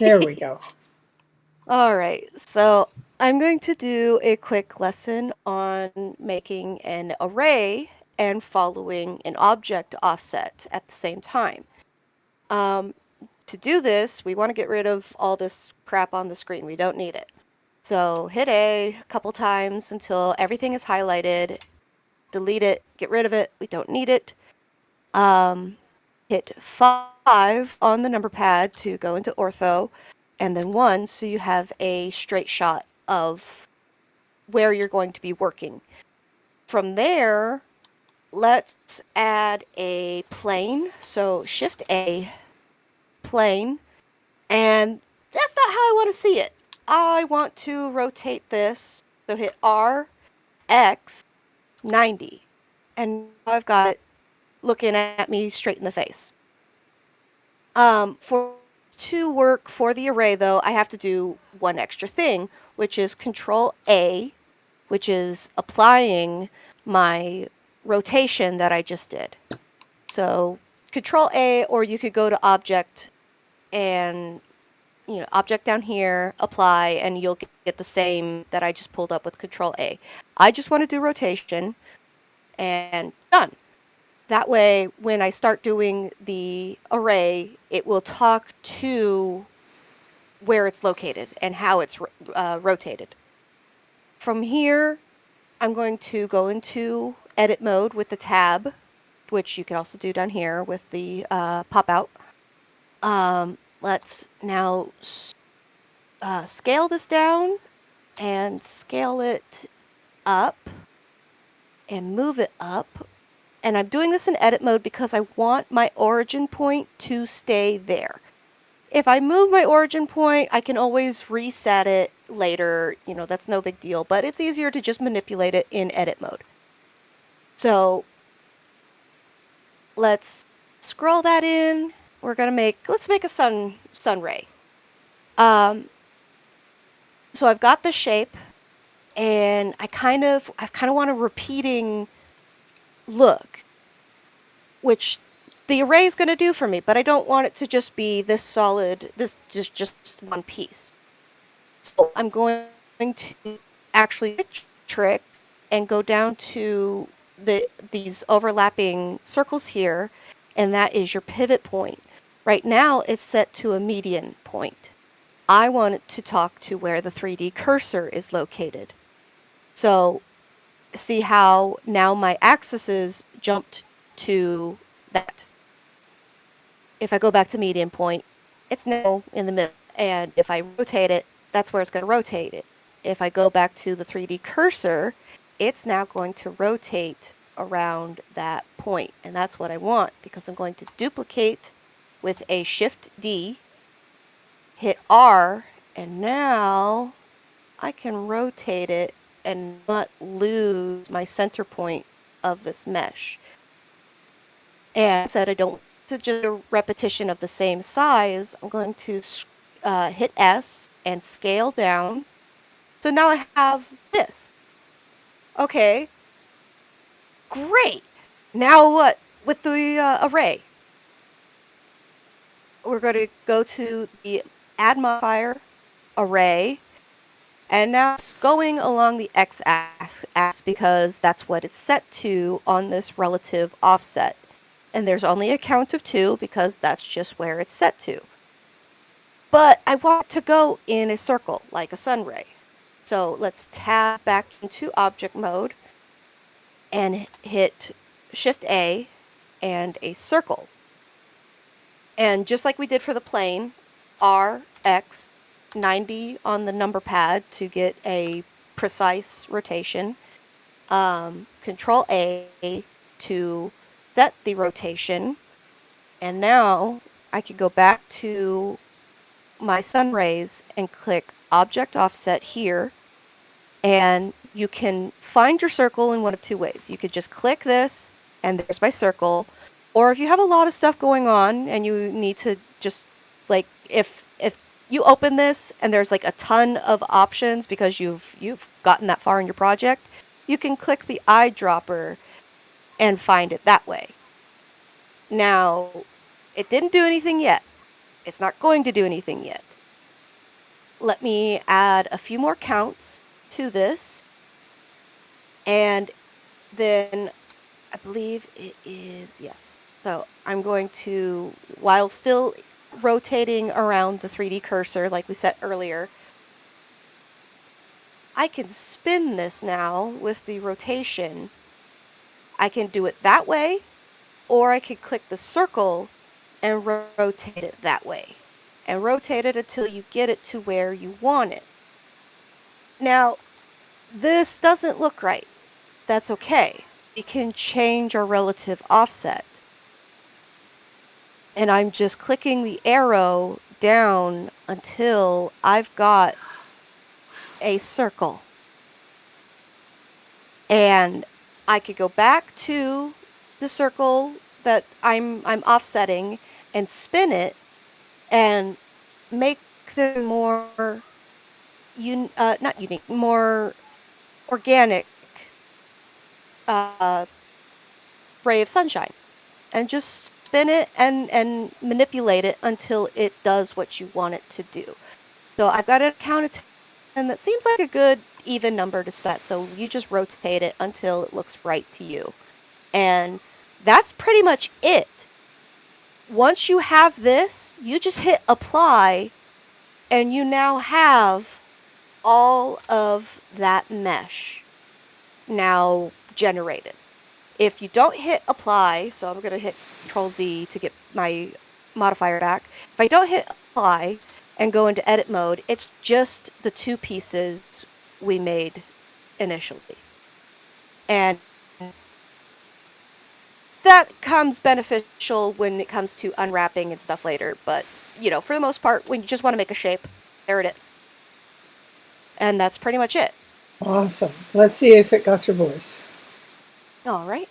There we go. All right, so I'm going to do a quick lesson on making an array and following an object offset at the same time. Um, to do this, we want to get rid of all this crap on the screen. We don't need it. So hit A a couple times until everything is highlighted. Delete it, get rid of it. We don't need it. Hit 5 on the number pad to go into ortho, and then 1 so you have a straight shot of where you're going to be working. From there, let's add a plane. So Shift A, plane, and that's not how I want to see it. I want to rotate this. So hit R, X, 90. And now I've got it looking at me straight in the face. For to work for the array, though, I have to do one extra thing, which is Control A, which is applying my rotation that I just did. So Control A, or you could go to Object and, Object down here, apply, and you'll get the same that I just pulled up with Control A. I just want to do rotation, and done. That way, when I start doing the array, it will talk to where it's located and how it's rotated. From here, I'm going to go into edit mode with the tab, which you can also do down here with the pop out. Let's now scale this down and scale it up and move it up. And I'm doing this in edit mode because I want my origin point to stay there. If I move my origin point, I can always reset it later. That's no big deal, but it's easier to just manipulate it in edit mode. So let's scroll that in. Let's make a sun ray. So I've got the shape, and I kind of want a repeating look, which the array is going to do for me, but I don't want it to just be this solid, just one piece. So I'm going to actually trick and go down to these overlapping circles here, and that is your pivot point. Right now, it's set to a median point. I want it to talk to where the 3D cursor is located. So see how now my axes jumped to that. If I go back to median point, it's now in the middle. And if I rotate it, that's where it's going to rotate it. If I go back to the 3D cursor, it's now going to rotate around that point. And that's what I want, because I'm going to duplicate with a Shift D, hit R, and now I can rotate it and not lose my center point of this mesh. And said I don't want to just a repetition of the same size, I'm going to hit S and scale down. So now I have this. Okay, great. Now what with the array? We're going to go to the add modifier, array, and now it's going along the x-axis because that's what it's set to on this relative offset. And there's only a count of 2 because that's just where it's set to. But I want to go in a circle, like a sun ray. So let's tab back into object mode and hit Shift A and a circle. And just like we did for the plane, R, X, 90 on the number pad to get a precise rotation. Control A to set the rotation. And now I can go back to my sun rays and click Object Offset here. And you can find your circle in one of 2 ways. You could just click this, and there's my circle. Or if you have a lot of stuff going on and you need to just, like, if you open this and there's like a ton of options because you've gotten that far in your project, you can click the eyedropper and find it that way. Now, it didn't do anything yet. It's not going to do anything yet. let me add a few more counts to this. And then I believe it is, yes. So I'm going to, while still rotating around the 3D cursor like we said earlier, I can spin this now with the rotation. I can do it that way, or I can click the circle and rotate it that way. And rotate it until you get it to where you want it. Now, this doesn't look right. That's okay. We can change our relative offset. And I'm just clicking the arrow down until I've got a circle. And I could go back to the circle that I'm offsetting and spin it and make them more not unique, more organic ray of sunshine, and just spin it and manipulate it until it does what you want it to do. So I've got a count of 10 that seems like a good even number to set. So you just rotate it until it looks right to you. And that's pretty much it. Once you have this, you just hit apply and you now have all of that mesh now generated. If you don't hit apply, so I'm going to hit Control Z to get my modifier back. If I don't hit apply and go into edit mode, it's just the two pieces we made initially. And that comes beneficial when it comes to unwrapping and stuff later. But, you know, for the most part, when you just want to make a shape, there it is. And that's pretty much it. Awesome. Let's see if it got your voice. All right.